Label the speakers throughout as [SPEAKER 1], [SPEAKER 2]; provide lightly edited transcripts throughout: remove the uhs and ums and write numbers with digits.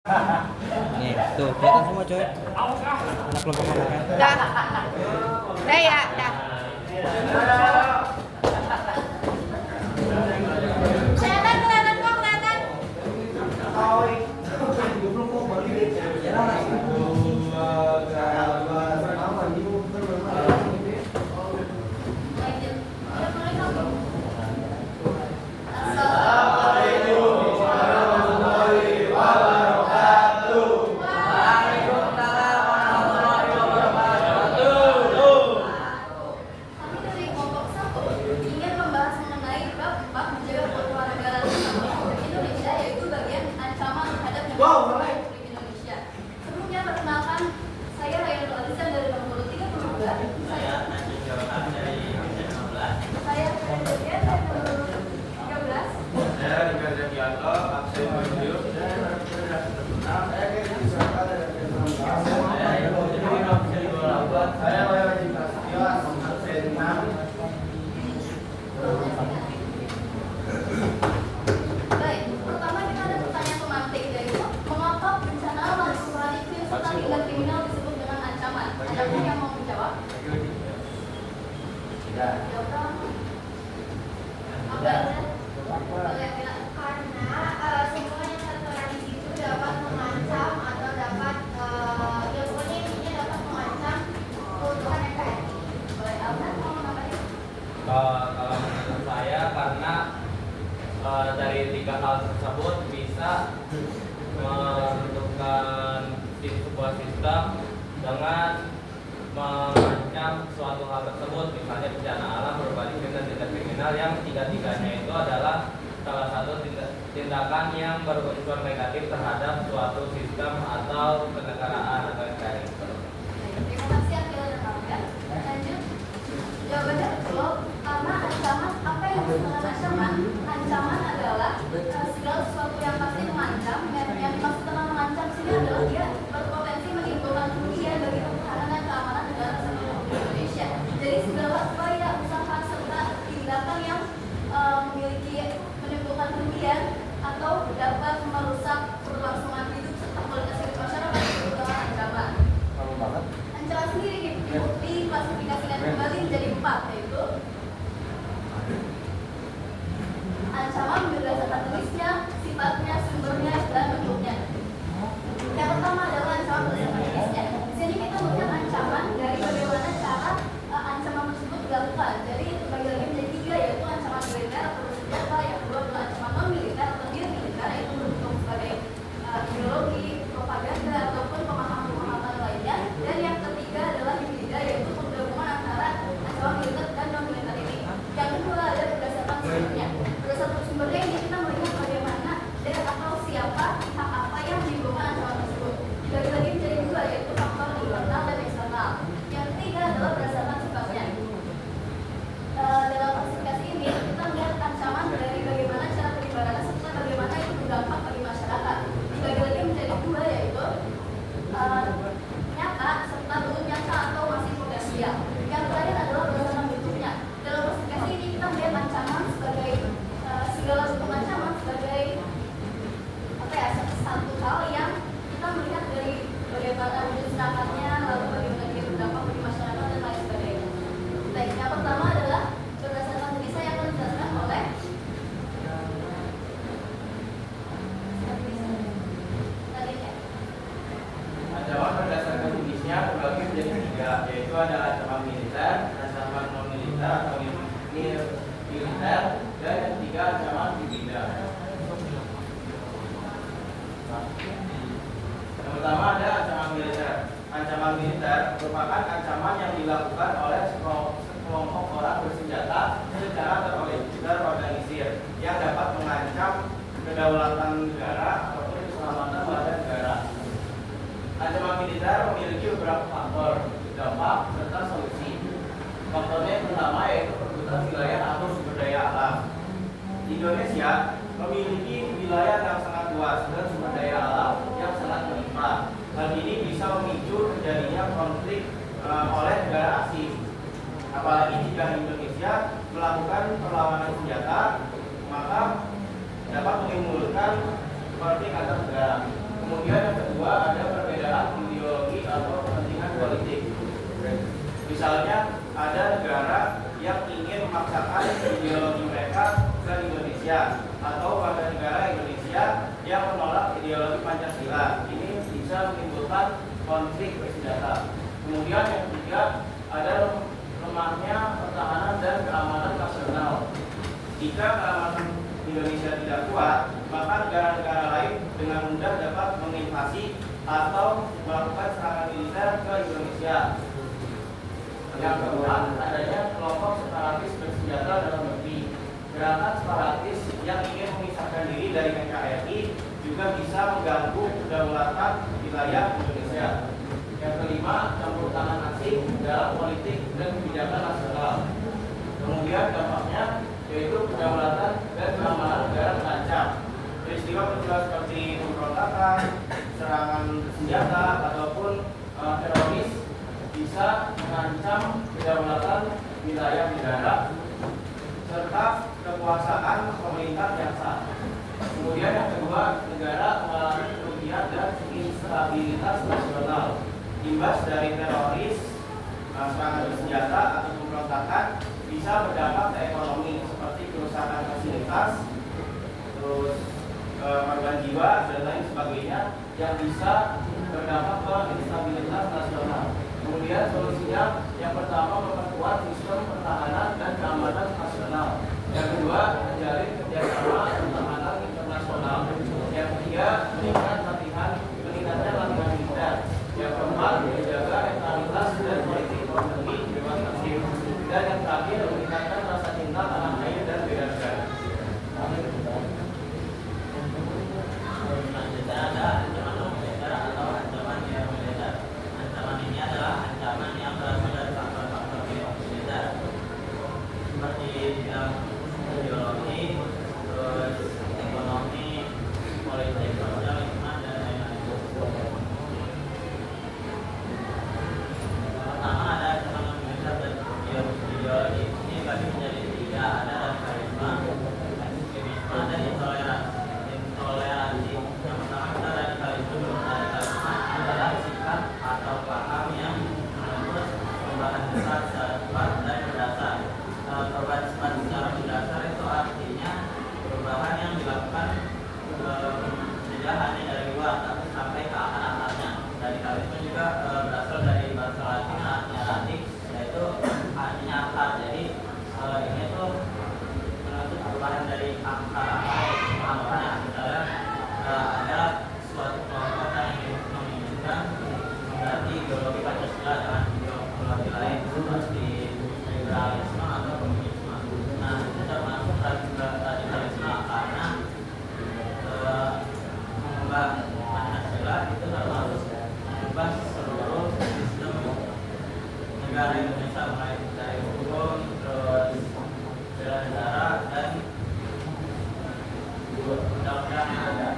[SPEAKER 1] Nih, tuh kelihatan semua coy. Anak kelompok makan.
[SPEAKER 2] Udah. Udah ya, udah. Kelihatan kok, kelihatan.
[SPEAKER 3] Kami dari kelompok 1 ingin membahas mengenai bab menjaga kewarganegaraan Republik Indonesia, yaitu bagian ancaman terhadap negara Republik Indonesia. Sebelumnya perkenalkan, saya Rayyan Aliza dari nomor 32. Saya Ferdinand dari nomor 13.
[SPEAKER 4] Saya Rika Zakianto, absen Bayu. Saya Wahyu Prasetyo, absen 6.
[SPEAKER 3] Baik, pertama kita ada pertanyaan pemantik, yaitu mengapa bencana alam, tsunami, serta tindak kriminal disebut dengan ancaman? Ada pun yang mau menjawab? Jawab dong. Apa aja? Boleh bilang.
[SPEAKER 5] Karena semua yang tertera di situ dapat mengancam atau dapat ya pokoknya intinya dapat mengancam keutuhan NKRI.
[SPEAKER 3] Boleh, Alfred mau menambahin?
[SPEAKER 6] Kalau menurut saya karena dari tiga hal tersebut bisa menentukan sebuah sistem dengan mengancam suatu hal tersebut, misalnya bencana alam, perubahan iklim, dan tindak kriminal, yang tiga-tiganya itu adalah salah satu tindakan yang berunsur negatif terhadap suatu sistem atau kenegaraan atau NKRI.
[SPEAKER 3] Terima kasih Akila dan Alfred. Lanjut. Jawabannya betul, karena ancaman, apa yang disebut dengan ancaman? Ancaman adalah segala sesuatu yang pasti mengancam. Yang dimaksud dengan mengancam sini adalah dia berpotensi menimbulkan kerugian bagi pertahanan dan keamanan negara kesatuan Republik Indonesia. Jadi segala upaya, usaha, serta tindakan yang menimbulkan kerugian atau dapat merusak keberlangsungan hidup serta kualitas hidup masyarakat disebut dengan ancaman. Ancaman sendiri diklasifikasikan kembali menjadi 4, yaitu ancaman berdasarkan jenisnya, sifatnya, sumbernya, dan bentuknya. Yang pertama adalah ancaman berdasarkan jenisnya. Di sini kita melihat ancaman dari bagaimana cara ancaman tersebut dilakukan. Jadi bagi lagi menjadi 3, yaitu ancaman militer atau bersenjata. Yang kedua adalah ancaman non militer atau militer, yaitu berbentuk sebagai ideologi, propaganda, ataupun pemahaman-pemahaman lainnya. Dan yang ketiga adalah hibrida, yaitu penggabungan antara ancaman militer dan non militer ini. Yang kedua ada berdasarkan sumbernya. Berdasarkan sumbernya ini kita melihat bagaimana dan atau siapa pihak apa yang menimbulkan ancaman tersebut. Dibagi lagi menjadi 2, yaitu faktor internal dan eksternal. Yang ketiga adalah berdasarkan sifatnya. Dalam klasifikasi ini kita melihat ancaman dari bagaimana cara penyebarannya serta bagaimana itu berdampak bagi masyarakat. Dibagi lagi menjadi 2, yaitu nyata serta belum nyata atau masih potensial. Yang terakhir adalah berdasarkan bentuknya. Dalam klasifikasi ini kita melihat ancaman sebagai segala bentuk ancaman sebagai apa ya, satu hal yang kita melihat dari bagaimana wujud senakannya, lalu bagaimana dia berdampak bagi masyarakat dan lain sebagainya. Baik, yang pertama adalah berdasarkan jenisnya yang akan dijelaskan oleh tadi ya.
[SPEAKER 4] Ancaman berdasarkan jenisnya terbagi menjadi 3, yaitu ada ancaman militer, ancaman non militer atau militer, dan yang ketiga ancaman hibrida. Yang pertama ada ancaman militer. Ancaman militer merupakan ancaman yang dilakukan oleh sekelompok orang bersenjata secara terorganisir yang dapat mengancam kedaulatan negara ataupun keselamatan warga negara. Ancaman militer memiliki beberapa faktor dampak serta solusi. Faktornya yang pertama yaitu perebutan wilayah atau sumber daya alam. Indonesia memiliki wilayah yang sangat luas dan sumber daya alam yang sangat melimpah. Hal ini bisa memicu terjadinya konflik oleh negara asing. Apalagi jika Indonesia melakukan perlawanan senjata, maka dapat menimbulkan konflik antar negara. Kemudian yang kedua ada perbedaan ideologi atau kepentingan politik. Misalnya ada negara yang ingin memaksakan ideologi mereka ke Indonesia, atau pada negara Indonesia yang menolak ideologi Pancasila. Ini bisa menimbulkan konflik bersenjata. Kemudian yang ketiga ada lemahnya pertahanan dan keamanan nasional. Jika keamanan Indonesia tidak kuat, maka negara-negara lain dengan mudah dapat menginvasi atau melakukan serangan militer ke Indonesia. Yang keempat, adanya kelompok separatis bersenjata dalam negeri. Gerakan separatis yang ingin memisahkan diri dari NKRI juga bisa mengganggu kedaulatan wilayah Indonesia. Yang kelima, campur tangan asing dalam politik dan kebijakan nasional. Kemudian dampaknya yaitu kedaulatan dan keamanan negara terancam. Peristiwa-peristiwa seperti pemberontakan, serangan senjata ataupun teroris bisa mengancam kedaulatan wilayah negara serta kekuasaan pemerintah yang sah. Kemudian yang kedua, negara mengalami kerugian dan instabilitas nasional. Imbas dari teroris, serangan bersenjata atau pemberontakan bisa berdampak ke ekonomi seperti kerusakan fasilitas, terus korban jiwa dan lain sebagainya yang bisa berdampak ke instabilitas nasional. Kemudian solusinya yang pertama memperkuat sistem pertahanan dan keamanan nasional. Yang kedua, menjalin kerjasama pertahanan internasional. Yang ketiga, meningkatnya latihan militer. Yang keempat, menjaga netralitas dan politik luar negeri bebas aktif. Dan yang terakhir, meningkatkan rasa cinta tanah air dan bela negara.
[SPEAKER 7] Selanjutnya ada ancaman militer atau ancaman militer. Ancaman ini adalah ancaman yang berasal dari faktor-faktor militer, seperti ideologi, terus ekonomi, politik, sosial, lingkungan, dan lain-lain. Pertama ada ancaman militer dan ideologi. Ini bagi menjadi tiga, ada radikalisme, ekstremisme, dan intoleransi. Yang pertama kita radikalisme. Radikalisme adalah sikap atau paham yang menurut perubahan besar secara cepat dan berdasar. Perubahan cepat secara berdasar itu artinya perubahan yang dilakukan tidak hanya dari luar tapi sampai ke akar-akarnya. Radikalisme juga berasal dari bahasa Latin artinya radix, yaitu artinya akar. Jadi ini tuh menuntut perubahan dari akar-akarnya. Misalnya ada suatu kelompok yang menginginkan mengganti ideologi Pancasila dengan ideologi lain seperti liberalisme atau komunisme. Nah, itu termasuk radikalisme karena mengubah Pancasila itu termasuk mengubah seluruh sistem negara Indonesia, mulai dari hukum, terus bela negara, dan undang-undang yang ada.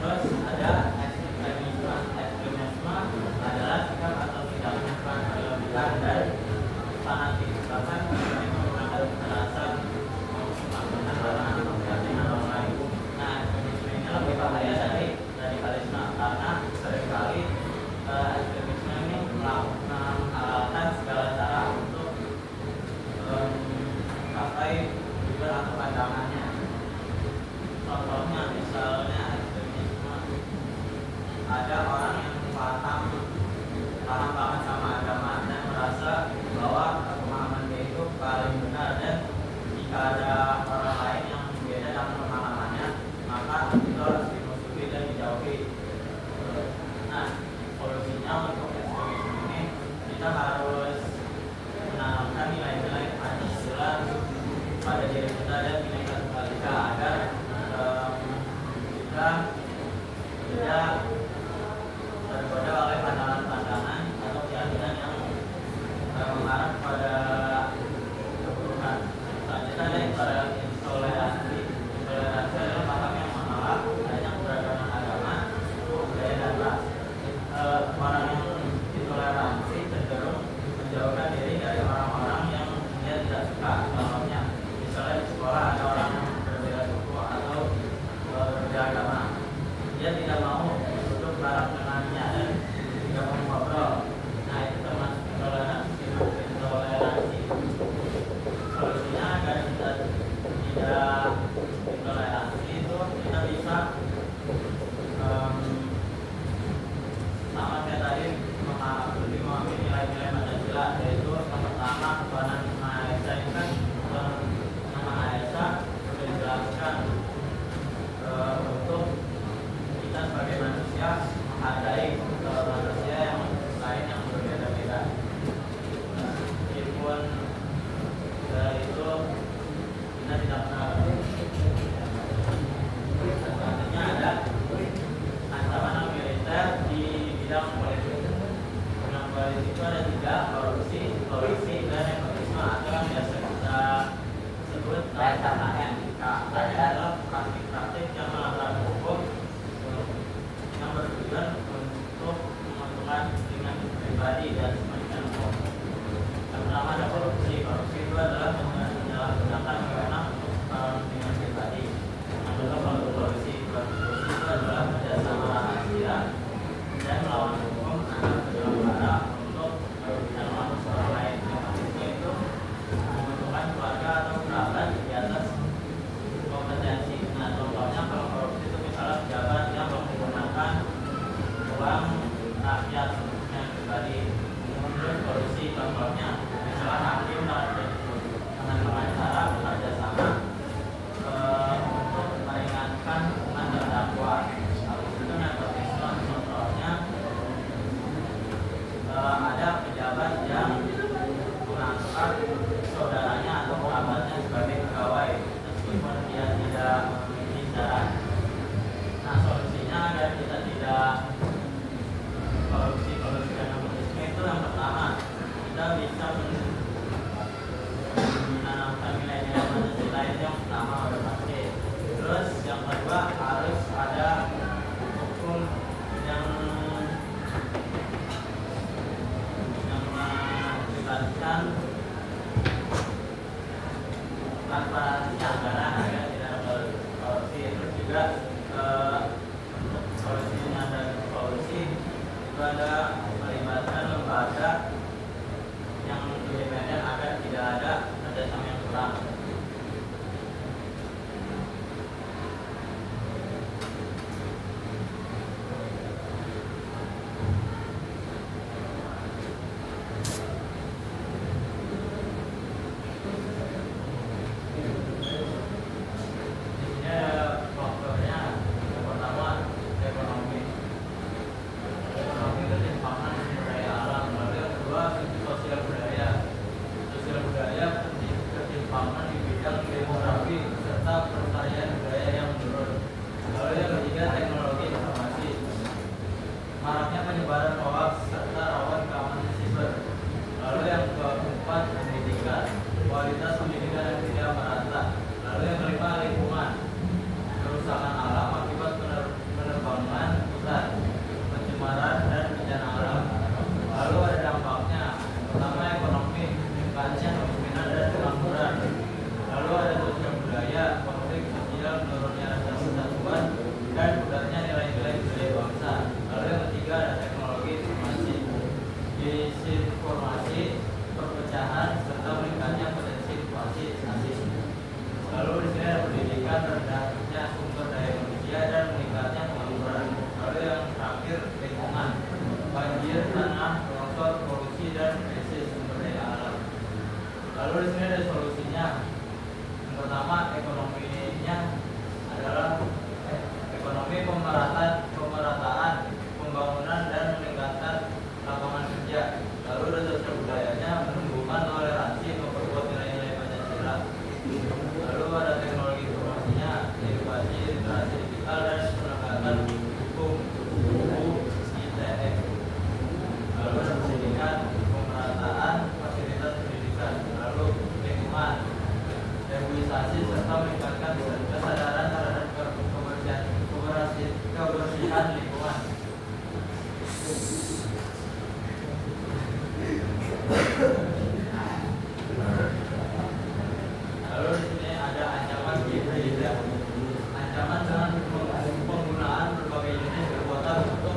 [SPEAKER 7] Terus ada ekstremisme. Ekstremisme adalah sikap atau tindakan berlebihan dan fanatik, bahkan menggunakan kekerasan untuk melakukan larangan atau kepentingan orang lain. Nah, ekstremisme ini lebih bahaya dari radikalisme karena seringkali ekstremisme ini menghalalkan segala cara untuk mencapai tujuan atau pandangannya. Contohnya misalnya ekstremisme, ada orang yang paham banget sama agama dan merasa bahwa pemahaman dia itu paling benar, dan jika ada orang lain yang berbeda dalam pemahamannya maka itu harus dimusuhi dan dijauhi. Nah, solusinya untuk ekstremisme ini kita harus menanamkan nilai-nilai Pancasila pada diri kita dan Bhinneka Tunggal Ika agar kita tidak tergoda oleh pandangan-pandangan atau berbarang dengannya dan tidak mau ngobrol. Nah, itu termasuk intoleransi. Solusinya agar kita tidak intoleransi itu kita bisa sama kayak tadi memahami nilai-nilai Pancasila, yaitu yang pertama ketuhanan Maha Esa. Ini kan ketuhanan Maha Esa sudah dijelaskan untuk kita sebagai manusia menghargai manusia yang lain yang berbeda-beda. Meskipun dari itu kita tidak pernah selanjutnya ada ancaman militer di bidang politik. Bidang politik itu ada 3: korupsi, dan nepotisme, atau yang biasa kita sebut KKN. KKN adalah praktik-praktik yang melanggar hukum yang bertujuan untuk menguntungkan kepentingan pribadi dan kepentingan umum. Yang pertama ada korupsi. Korupsi itu adalah menyalahgunakan wewenang untuk kepentingan pribadi. Yang kedua korupsi itu adalah kerjasama rahasia dan melawan hukum antara penyelenggara untuk merugikan orang lain. Nepotisme itu menguntungkan keluarga atau kerabat di atas kompetensi. Nah, contohnya kalau korupsi itu misalnya pejabat yang menggunakan uang rakyat yang pribadi. Terus korupsi contohnya misalnya hakim dengan pengacara bekerja sama untuk meringankan hukuman terdakwa. Habis itu nepotisme contohnya ada pejabat yang mengangkat saudaranya atau kerabatnya sebagai pegawai meskipun dia tidak memiliki syarat. Nah, solusinya agar kita tidak korupsi dan nepotisme itu yang pertama, kita bisa menanamkan nilai-nilai Pancasila itu yang pertama udah pasti. Terus yang kedua harus ada hukum yang melibatkan transparansi anggaran agar tidak ada korupsi. Terus juga untuk solusinya dan solusi itu ada melibatkan lembaga yang independen agar tidak ada kerjasama yang kurang. Maraknya penyebaran hoaks serta rawan keamanan siber. Lalu yang keempat pendidikan, kualitas pendidikan yang tidak merata. Lalu yang kelima lingkungan, kerusakan alam akibat penerbangan hutan, pencemaran dan bencana alam. Lalu ada dampaknya, pertama ekonomi, tingkatnya kemiskinan dan pengangguran. Lalu ada sosial budaya, konflik sosial, menurunnya rasa persatuan dan pudarnya nilai-nilai budaya bangsa. Lalu yang ketiga ada teknologi informasi, disinformasi, perpecahan serta meningkatnya potensi invasi. Lalu di sini ada pendidikan, rendahnya sumber daya manusia dan meningkatnya pengangguran. Lalu yang terakhir lingkungan, banjir, tanah, longsor, polusi dan krisis sumber daya alam. Lalu di sini ada solusinya. Yang pertama ekonominya adalah ekonomi pemerataan, pembangunan dan meningkatkan lapangan kerja. Lalu ada sosial budayanya, menumbuhkan toleransi, memperkuat nilai-nilai Pancasila. Lalu ada teknologi informasinya, edukasi, literasi digital dan penegakan hukum ITE. Lalu ada pendidikan, pemerataan, fasilitas pendidikan. Lalu lingkungan, reboisasi serta meningkatkan kesadaran terhadap kebersihan lingkungan. Lalu di sini ada ancaman hibrida. Ancaman dengan penggunaan berbagai jenis kekuatan untuk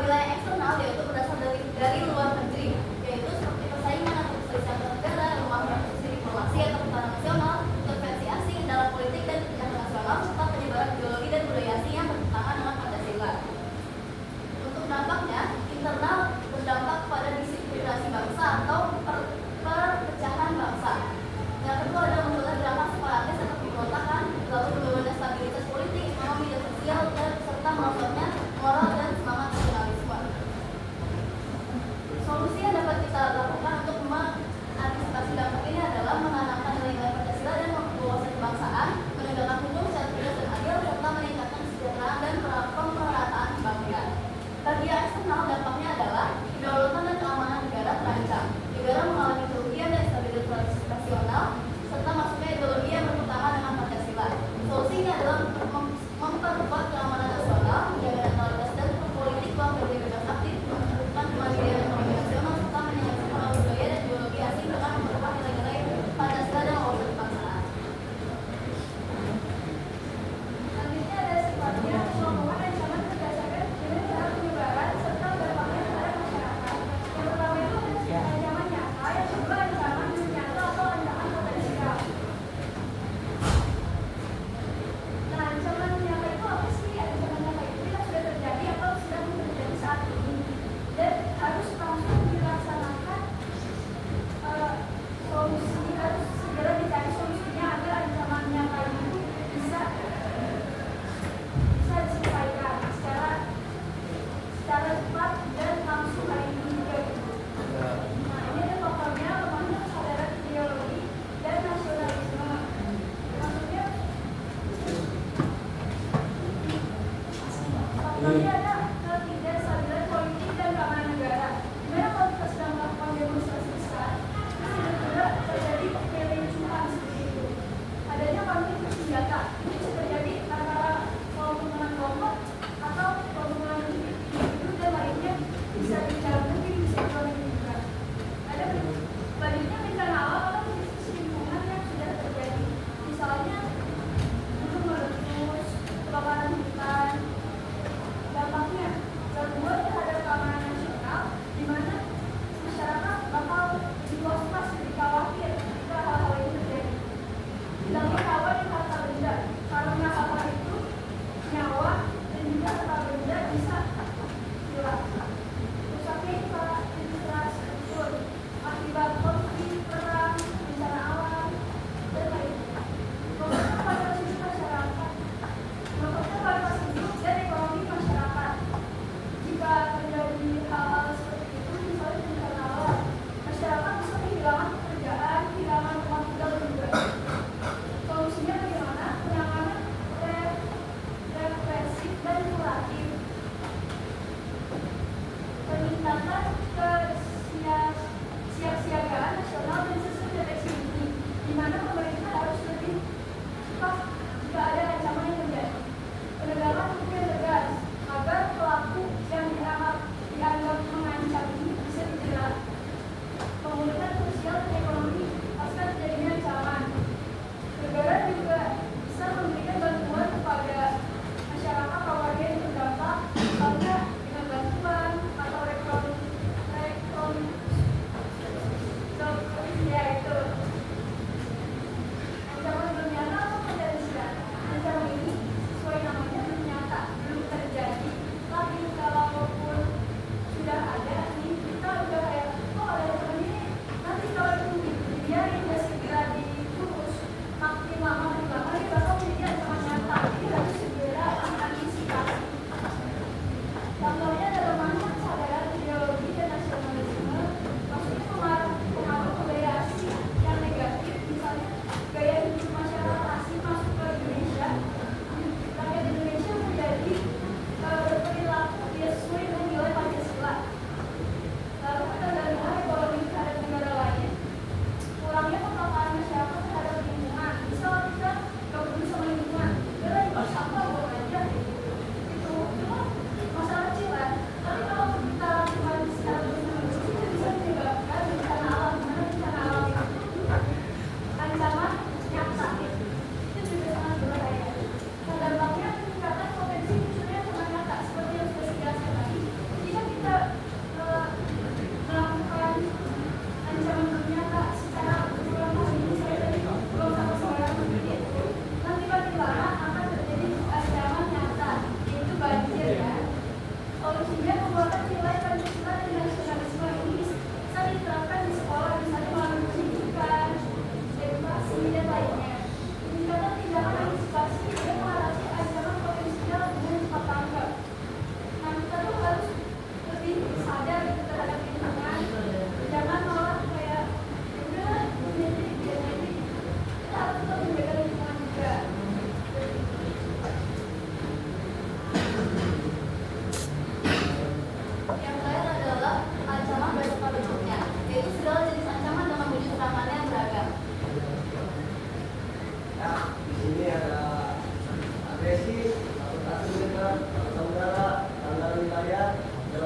[SPEAKER 3] wilayah eksternal yaitu berasal dari luar negeri, yaitu seperti persaingan atau perselisihan negara, lemahnya posisi diplomasi atau pertahanan nasional, intervensi asing dalam politik dan kebijakan nasional, serta penyebaran ideologi dan budaya asing yang bertentangan dengan Pancasila. Untuk dampaknya, internal berdampak pada disintegrasi bangsa atau perpecahan bangsa. Yang kedua adalah munculnya gerakan separatis atau pemberontakan, lalu menurunnya stabilitas politik, ekonomi, dan sosial, serta merosotnya moral dan semangat nasionalisme. Solusi yang dapat kita lakukan untuk mengantisipasi dampak ini adalah menanamkan nilai-nilai Pancasila dan wawasan kebangsaan, menegakkan hukum secara tegas dan adil, serta meningkatkan kesejahteraan dan pemerataan pembangunan. Bagi yang eksternal, dampaknya adalah kedaulatan dan keamanan negara terancam. Negara mengalami kerugian dan stabilitas nasional, serta masuknya ideologi yang bertentangan dengan Pancasila. Solusinya adalah memperkuat keamanan nasional, menjaga netralitas dan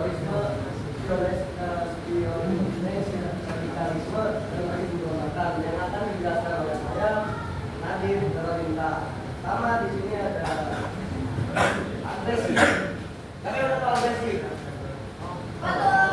[SPEAKER 8] terorisme, spionisme, radikalisme, dan lagi pemberontakan yang akan dijelaskan oleh saya, Nadir Terorinta. Sama di sini ada agresi. Tapi udah tahu agresi?
[SPEAKER 5] Betul,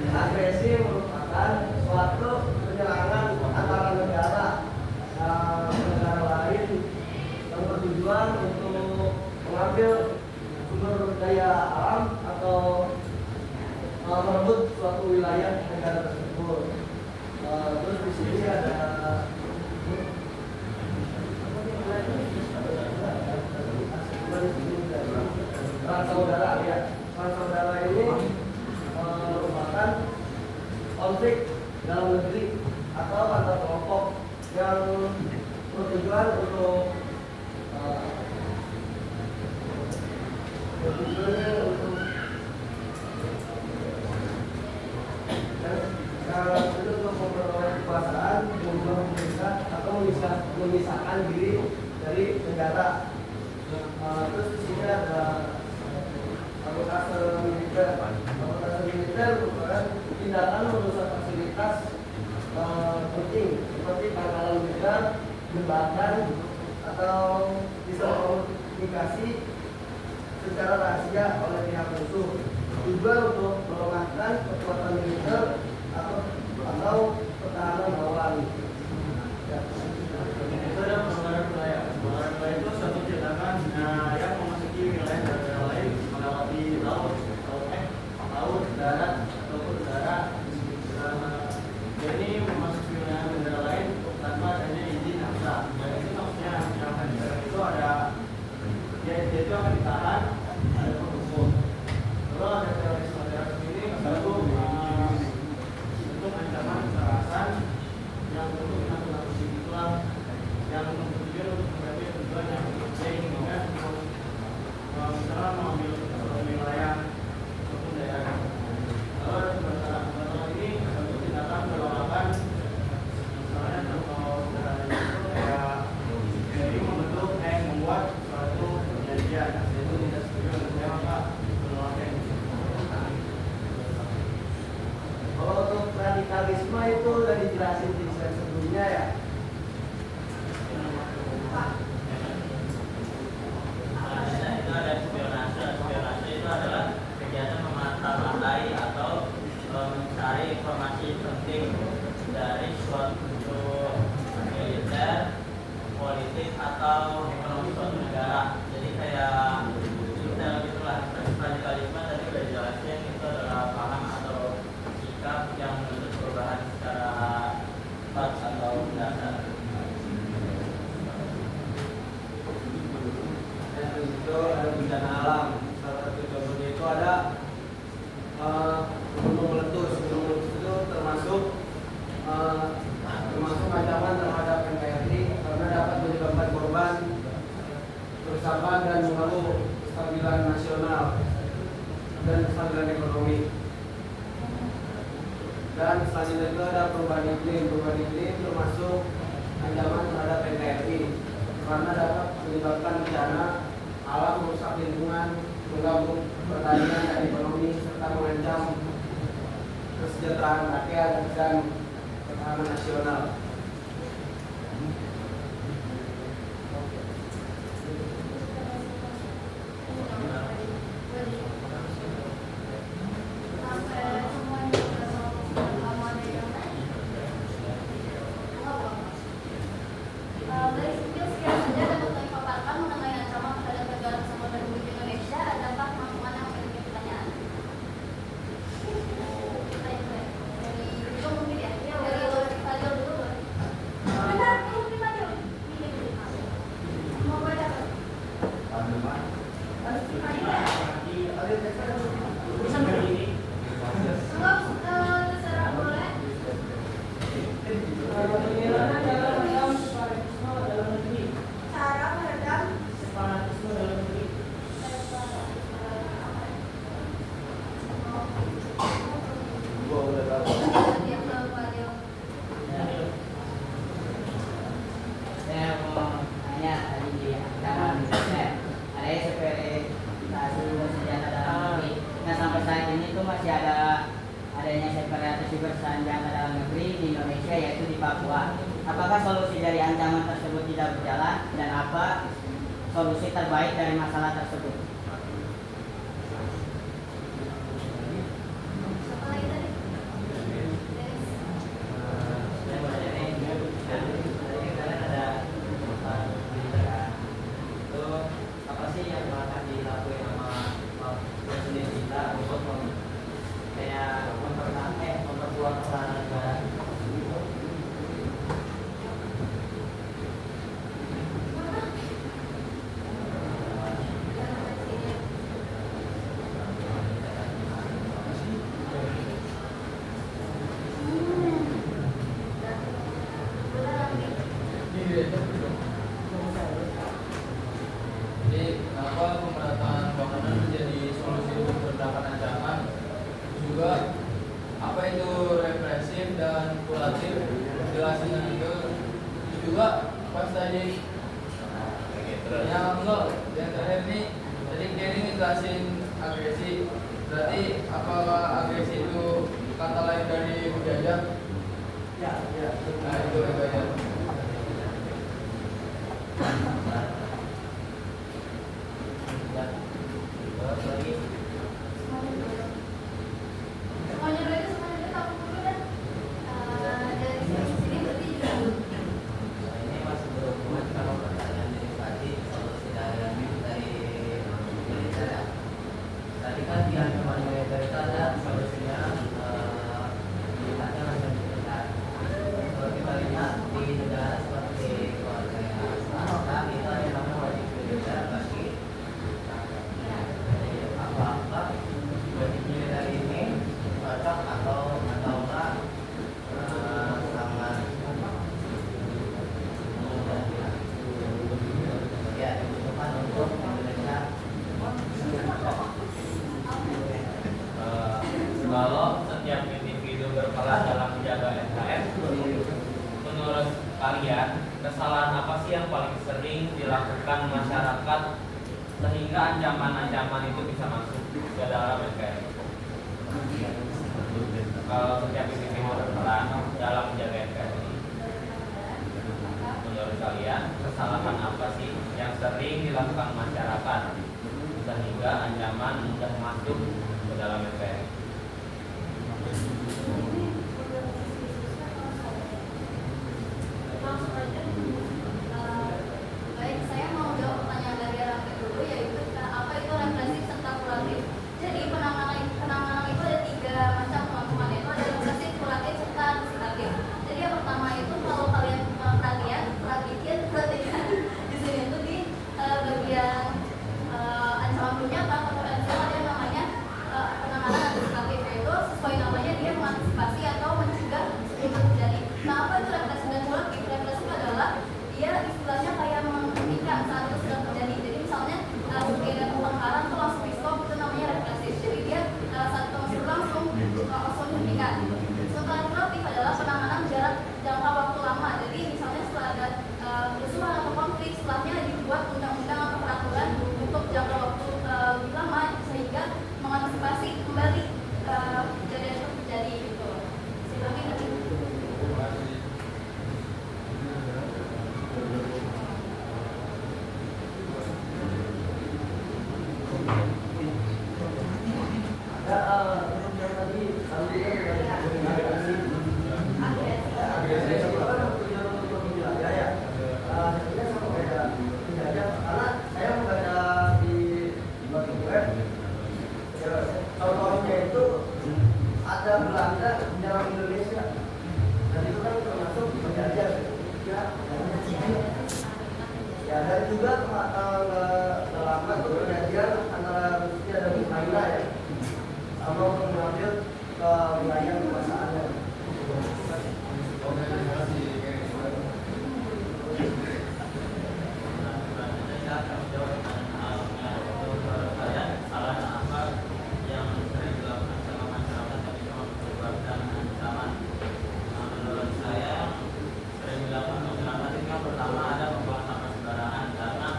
[SPEAKER 8] agresi merupakan suatu penyerangan antara negara lain yang bertujuan untuk mengambil sumber daya alam atau merebut suatu wilayah negara tersebut. Terus di sini ada perang saudara ya. Perang saudara ini merupakan konflik dalam negeri atau antar kelompok yang bertujuan untuk untuk memperoleh kekuasaan, mengubah pemerintah atau memisahkan diri dari negara. Terus di sini ada sabotase militer. Sabotase militer merupakan tindakan merusak fasilitas penting seperti pangkalan militer, jembatan, atau sistem komunikasi secara rahasia oleh pihak musuh. Juga untuk melemahkan kekuatan militer atau pertahanan lawan.
[SPEAKER 4] Itu ada pelanggaran wilayah. Pelanggaran wilayah itu suatu tindakan yang memasuki wilayah negara lain melewati laut, darat ataupun udara. Jadi memasuki wilayah negara lain tanpa adanya izin ASA. Dan itu maksudnya yang akan dilakukan itu ada dia itu akan ditahan, ada penghukum. Lalu ada terorisme ini satu untuk ancaman kekerasan yang untuk menakut-nakuti Islam yang bertujuan untuk mencapai tujuan yang inginkan misalnya mengambil wilayah ataupun daerah. Lalu ada pemberontakan ini satu tindakan melakukan misalnya contoh sederhana itu kayak jadi membuat suatu perjanjian yaitu tidak setuju dengan saya maka menolaknya.
[SPEAKER 8] Kalau untuk radikalisme itu sudah dijelasin di slide sebelumnya ya.
[SPEAKER 7] Itu ada spionase. Spionase itu adalah kegiatan memata-matai atau mencari informasi penting dari suatu militer, politik atau ekonomi suatu negara. Jadi kayak itulah radikalisme tadi udah dijelasin itu adalah paham atau sikap yang menuntut perubahan secara cepat atau mendasar.
[SPEAKER 8] Dan itu ada bencana alam. Salah satu contohnya itu ada gunung meletus. Gunung meletus itu termasuk ancaman terhadap NKRI karena dapat menyebabkan korban, kerusakan dan mengganggu kestabilan nasional dan kestabilan ekonomi. Dan selanjutnya itu ada perubahan iklim. Perubahan iklim termasuk ancaman terhadap NKRI karena dapat menyebabkan bencana alam, merusak lingkungan, mengganggu pertanian dan ekonomi serta mengancam kesejahteraan rakyat dan pertahanan nasional.
[SPEAKER 3] Dari sipil sekian saja dapat kami paparkan mengenai ancaman terhadap negara kesatuan Republik Indonesia. Adakah teman-teman yang memiliki pertanyaan? Dari itu mungkin ya? Dari Fadil dulu. Benar, mungkin Fadil. Mau baca apa? Enggak, terserah boleh. Cara meredam
[SPEAKER 7] Fanatisme dalam negeri.
[SPEAKER 9] bersenjata dalam negeri di Indonesia, yaitu di Papua. Apakah solusi dari ancaman tersebut tidak berjalan dan apa solusi terbaik dari masalah tersebut?
[SPEAKER 10] Jadi kenapa pemerataan bangunan menjadi solusi untuk meredakan ancaman? Juga apa itu represif dan kuratif? Jelasin itu. Terus juga pas tadi yang terakhir nih, tadi Kenny ngejelasin agresi. Berarti apakah agresi itu kata lain dari menjajah?
[SPEAKER 8] Ya.
[SPEAKER 10] Nah itu ya.
[SPEAKER 3] Semuanya dulu aku dulu dan dari sini berarti juga
[SPEAKER 7] Ini masih berhubungan sama pertanyaan dari tadi solusi dari militer ya. Tadi kan di ancaman militer itu ada solusinya militernya langsung militer. Kalau kita lihat di negara seperti Korea Selatan itu ada yang namanya wajib militer bagi apa-apa wajib militer ini cocok atau enggak sangat ya dibutuhkan untuk Indonesia.
[SPEAKER 6] Kalau setiap individu berperan dalam menjaga NKRI, menurut kalian kesalahan apa sih yang paling sering dilakukan masyarakat sehingga ancaman-ancaman itu bisa masuk ke dalam NKRI? Kalau setiap individu berperan dalam menjaga NKRI, menurut kalian kesalahan apa sih yang sering dilakukan masyarakat sehingga ancaman mudah masuk ke dalam NKRI?
[SPEAKER 3] langsung aja. Baik, saya mau jawab pertanyaan dari Raffi dulu, yaitu apa itu represif serta kuratif. Jadi penanganan itu ada 3 macam penanganan, itu ada represif, kuratif, serta antisipatif. Jadi yang pertama itu kalau kalian perhatikan di sini itu di bagian ancaman punya atau potensial ada yang namanya penanganan antisipatif, yaitu sesuai namanya dia mengantisipasi atau mencegah itu terjadi. Nah, apa itu represif dan kuratif? Represif adalah dia istilahnya kayak menghentikan saat itu sedang terjadi. Jadi misalnya sebagai ada pembakaran tuh langsung di stop, itu namanya represif. Jadi dia saat itu masih berlangsung langsung dihentikan. Sementara kuratif adalah penanganan jarak jangka waktu lama. Jadi misalnya setelah ada kerusuhan atau konflik, setelahnya dibuat undang-undang atau peraturan untuk jangka waktu lebih lama sehingga mengantisipasi kembali kejadian itu terjadi gitu. Silakan nanti.
[SPEAKER 8] Contohnya itu ada Belanda menyerang Indonesia dan itu kan termasuk penjajah ya, dan juga lama itu perjanjian antara Rusia dan Ukraina ya, sama untuk mengambil ke wilayah kekuasaannya.
[SPEAKER 10] Oke, terima kasih.
[SPEAKER 7] Menurut saya sering dilakukan masyarakat itu yang pertama ada membuang sampah sembarangan, karena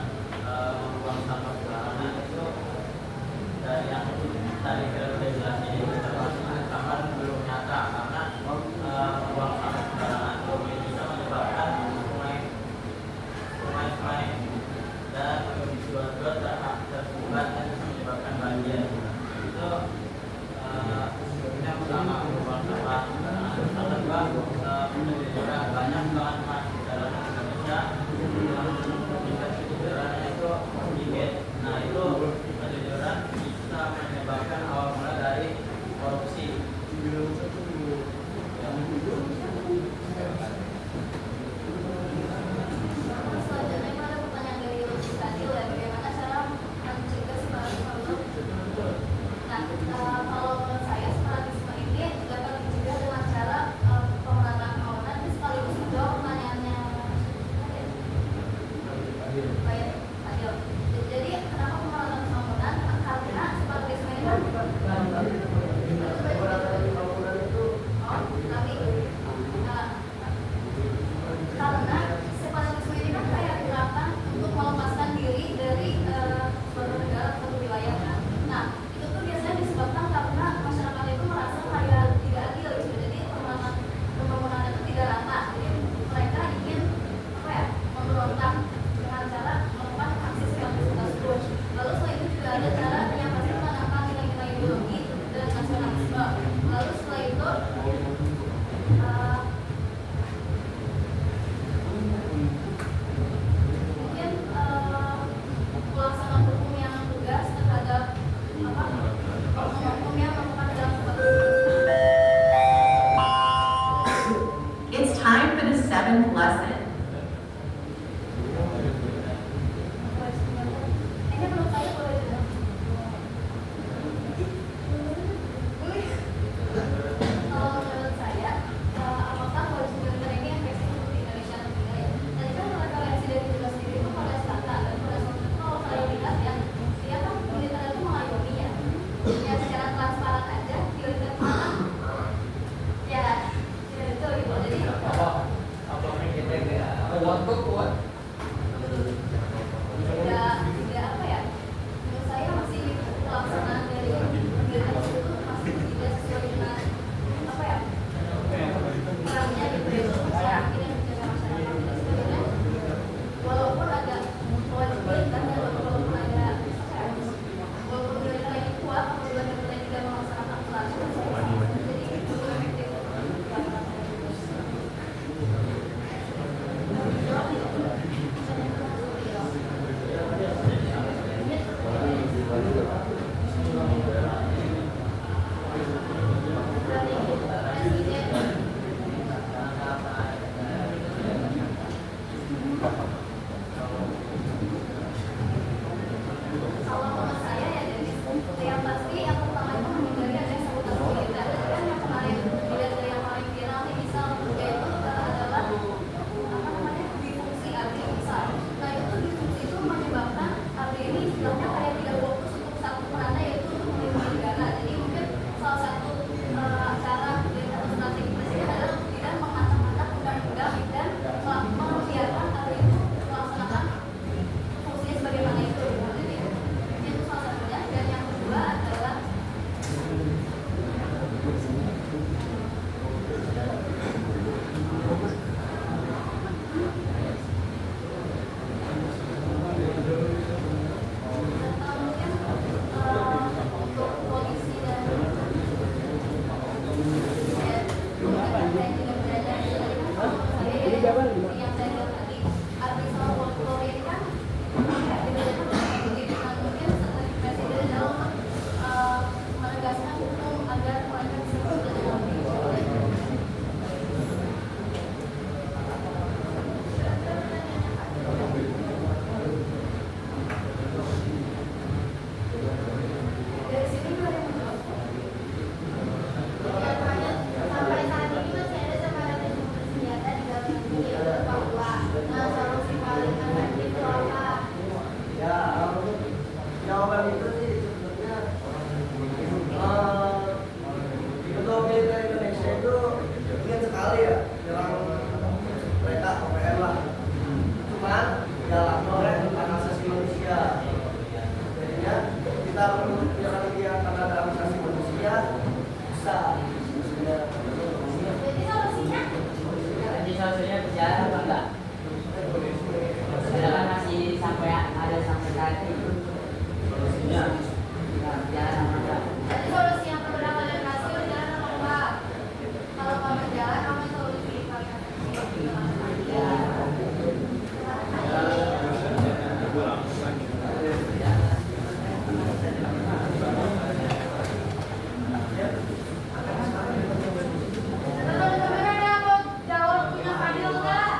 [SPEAKER 7] membuang sampah sembarangan itu
[SPEAKER 11] 7th lesson.
[SPEAKER 3] Ini menurut saya boleh juga. Kalau menurut saya, apakah polisi militer ini efektif untuk Indonesia atau tidak ya? Tadi kan referensi dari tugas sendiri itu Korea Selatan dan Korea Selatan itu kalau saya lihat ya, dia kan militer itu mengayomi ya. Ya secara transparan aja, militer mana? Ya, ya itu gitu. Jadi tidak apa ya? Menurut saya masih pelaksanaan dari militer itu masih tidak sesuai dengan apa ya? Perannya gitu ya untuk masyarakat ini menjaga masyarakat dan sebagainya. Walaupun ada kewajiban dan walaupun ada apa ya? Walaupun militer ini kuat, apabila militer ini tidak melaksanakan perannya, jadi itu efektif. Kalau menurut saya ya jadi yang pasti yang pertama itu menghindari adanya sabotase militer. Kan yang kemarin dilihat dari yang paling viral nih misal yaitu adalah apa namanya difungsi ABRI misal. Nah itu difungsi itu menyebabkan ABRI ini istilahnya kayak tidak fokus untuk satu perannya yaitu untuk melindungi negara. Jadi mungkin salah satu cara atau strategi presiden adalah tidak mengacak-acak undang-undang dan membiarkan ABRI itu melaksanakan fungsinya sebagaimana itu. Jadi itu salah satunya. Dan yang kedua adalah mungkin untuk polisi dan yang saya lihat tadi ABRI sama Polri ini kan mungkin strategi presiden dalam menegaskan hukum agar mereka bisa bekerja dengan baik. Dari sini juga ada yang menjawab.
[SPEAKER 5] Yang terakhir, sampai saat ini masih ada separatisme bersenjata di dalam negeri yaitu Papua. Nah, solusi paling efektif itu apa?
[SPEAKER 8] Ya, jawaban itu sih sebetulnya ketua militer Indonesia itu ingin sekali ya menyerang mereka OPM lah. Cuman dihalangi oleh hak asasi manusia. Jadinya kita menyerang dia karena ada hak asasi manusia bisa.
[SPEAKER 5] Jadi solusinya?
[SPEAKER 9] Jadi solusinya berjalan apa enggak? Sedangkan masih sampai ada sampai saat ini. Solusinya berjalan apa enggak?
[SPEAKER 5] Jadi solusi yang berdampak dan hasil jalan apa enggak? Kalau nggak berjalan, apa solusi paling efektif? Teman-teman ada yang mau jawab punya Fadil nggak?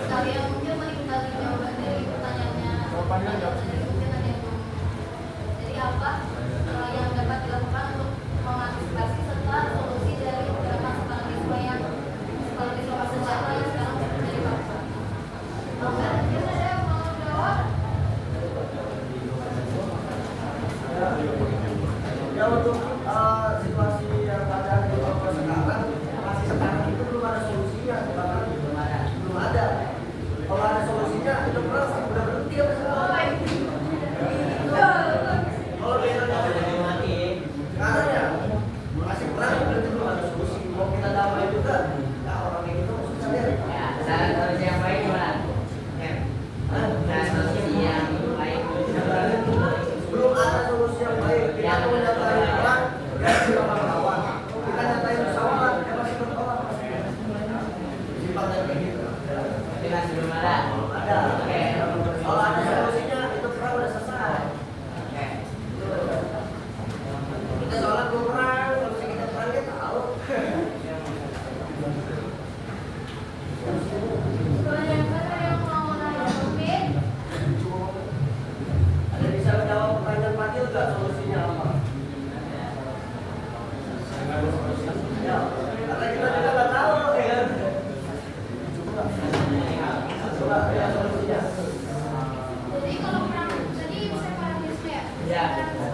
[SPEAKER 5] Sekalian mungkin menikmati jawaban dari pertanyaannya. Mungkin ada yang belum. Jadi apa yang dapat dilakukan untuk mengantisipasi serta solusi dari gerakan separatisme bersenjata yang sekarang terjadi di Papua? Mungkin ada yang mau jawab?
[SPEAKER 8] Ya untuk situasi yang ada di Papua sekarang masih sekarang itu belum ada solusinya, bahkan belum ada. Kalau ada solusinya itu perang udah berhenti apa sekarang? Kalau di Indonesia mati, sekarang ya masih perang berarti belum ada solusi. Mau kita damai juga, nah orang kayak gitu susah deh.
[SPEAKER 9] Ya, saran solusi yang baik gimana? Saran solusi yang baik.
[SPEAKER 8] Belum ada solusi yang baik. Kita mau nyatakan perang, nggak solusinya apa? Ya, karena kita juga nggak tahu ya kan. Coba ya solusinya.
[SPEAKER 3] Jadi kalau perang tadi separamisme ya.
[SPEAKER 9] Ya.